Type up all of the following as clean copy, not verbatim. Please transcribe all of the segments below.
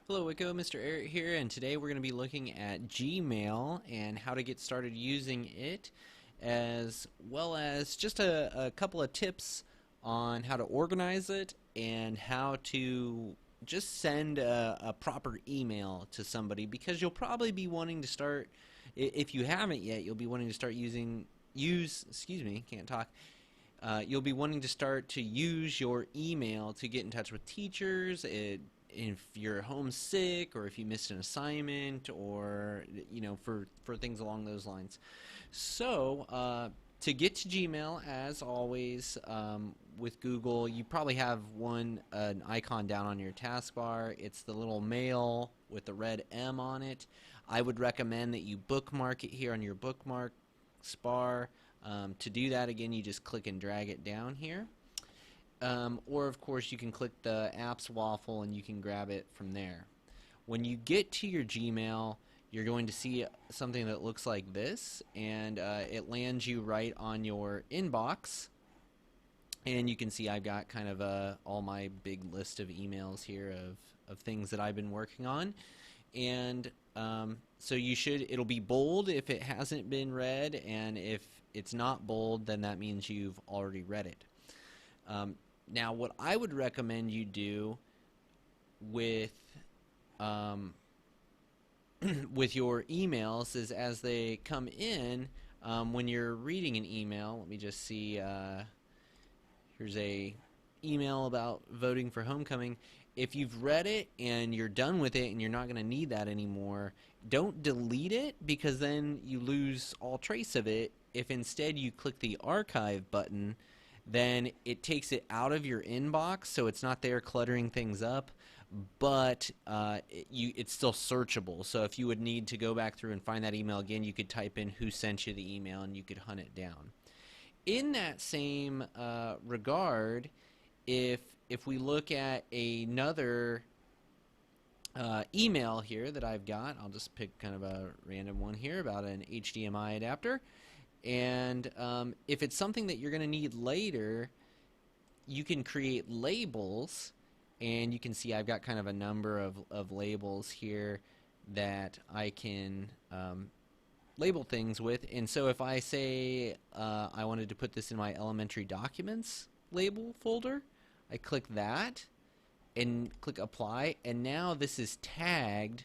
Hello Wicco, Mr. Eric here, and today we're going to be looking at Gmail and how to get started using it, as well as just a couple of tips on how to organize it and how to just send a proper email to somebody, because you'll probably be wanting to start, if you haven't yet, you'll be wanting to start excuse me, can't talk. You'll be wanting to start to use your email to get in touch with teachers, if you're homesick, or if you missed an assignment, or for things along those lines. So to get to Gmail, as always, with Google, you probably have an icon down on your taskbar. It's the little mail with the red M on it. I would recommend that you bookmark it here on your bookmarks bar. To do that, again, you just click and drag it down here. Or, of course, you can click the apps waffle and you can grab it from there. When you get to your Gmail, you're going to see something that looks like this, and it lands you right on your inbox. And you can see I've got kind of all my big list of emails here of things that I've been working on. And so it'll be bold if it hasn't been read, and if it's not bold, then that means you've already read it. Now, what I would recommend you do with with your emails is, as they come in, when you're reading an email, let me just see, here's a email about voting for homecoming. If you've read it and you're done with it and you're not going to need that anymore, don't delete it, because then you lose all trace of it. If instead you click the archive button, then it takes it out of your inbox, so it's not there cluttering things up, but it's still searchable. So if you would need to go back through and find that email again, you could type in who sent you the email and you could hunt it down. In that same regard, if we look at another email here that I've got, I'll just pick kind of a random one here about an HDMI adapter. And if it's something that you're going to need later, you can create labels, and you can see I've got kind of a number of labels here that I can label things with. And so if I say I wanted to put this in my elementary documents label folder, I click that and click apply, and now this is tagged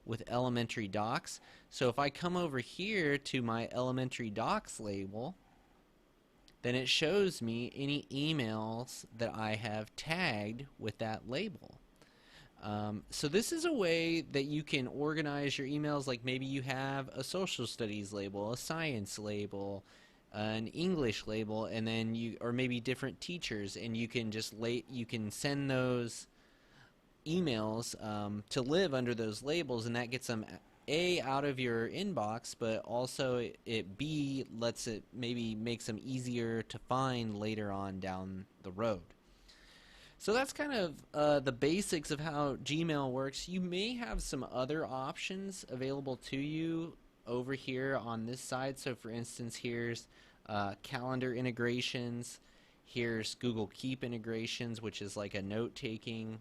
with elementary docs. So if I come over here to my elementary docs label, then it shows me any emails that I have tagged with that label. So this is a way that you can organize your emails. Like maybe you have a social studies label, a science label, an English label, and then or maybe different teachers, and you can just you can send those emails to live under those labels, and that gets them A, out of your inbox, but also it B, lets it maybe makes them easier to find later on down the road. So that's kind of the basics of how Gmail works. You may have some other options available to you over here on this side. So for instance, here's calendar integrations, here's Google Keep integrations, which is like a note-taking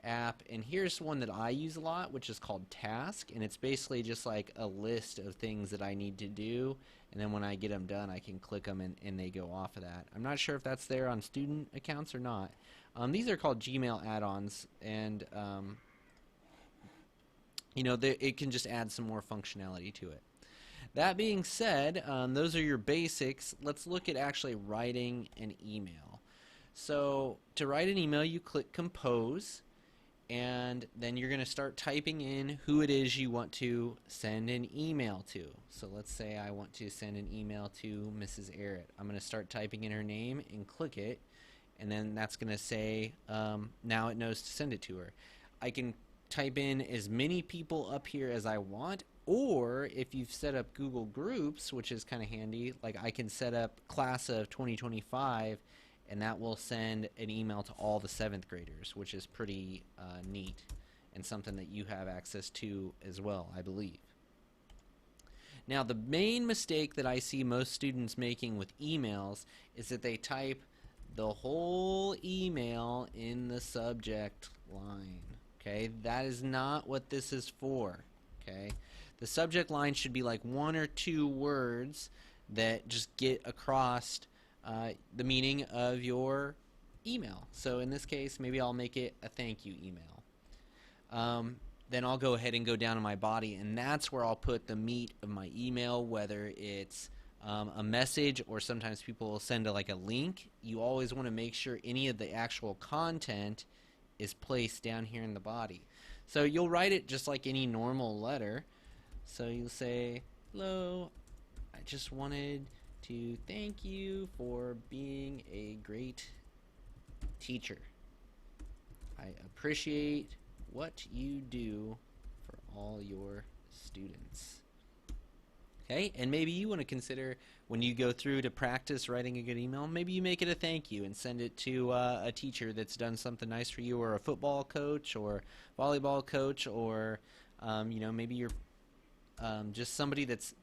app, and here's one that I use a lot, which is called Task, and it's basically just like a list of things that I need to do, and then when I get them done, I can click them and they go off of that. I'm not sure if that's there on student accounts or not. These are called Gmail add-ons, and it can just add some more functionality to it. That being said, those are your basics. Let's look at actually writing an email. So to write an email, you click Compose, and then you're going to start typing in who it is you want to send an email to. So let's say I want to send an email to Mrs. Arrett. I'm going to start typing in her name and click it, and then that's going to say now it knows to send it to her. I can type in as many people up here as I want, or if you've set up Google Groups, which is kind of handy, like I can set up class of 2025, and that will send an email to all the 7th graders, which is pretty neat and something that you have access to as well, I believe. Now, the main mistake that I see most students making with emails is that they type the whole email in the subject line. Okay, that is not what this is for. Okay, the subject line should be like 1 or 2 words that just get across the meaning of your email. So in this case, maybe I'll make it a thank you email. Then I'll go ahead and go down to my body, and that's where I'll put the meat of my email, whether it's a message or sometimes people will send like a link. You always want to make sure any of the actual content is placed down here in the body. So you'll write it just like any normal letter. So you'll say, hello, I just wanted to thank you for being a great teacher. I appreciate what you do for all your students. Okay, and maybe you want to consider when you go through to practice writing a good email, maybe you make it a thank you and send it to a teacher that's done something nice for you, or a football coach or volleyball coach, or maybe you're just somebody that's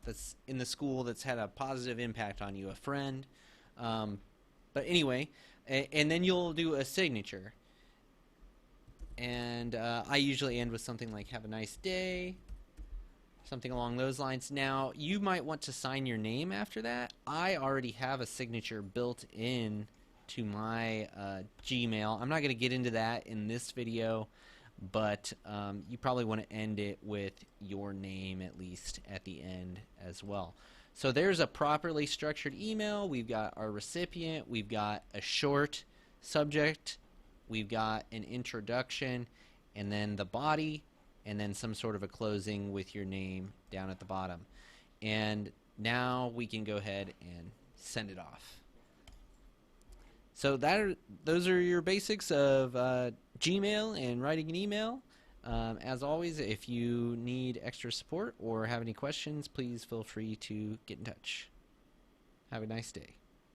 in the school that's had a positive impact on you, a friend. But anyway, and then you'll do a signature. And I usually end with something like, have a nice day, something along those lines. Now, you might want to sign your name after that. I already have a signature built in to my Gmail. I'm not going to get into that in this video, but you probably want to end it with your name at least at the end as well. So there's a properly structured email. We've got our recipient. We've got a short subject. We've got an introduction, and then the body, and then some sort of a closing with your name down at the bottom. And now we can go ahead and send it off. So those are your basics of Gmail and writing an email. As always, if you need extra support or have any questions, please feel free to get in touch. Have a nice day.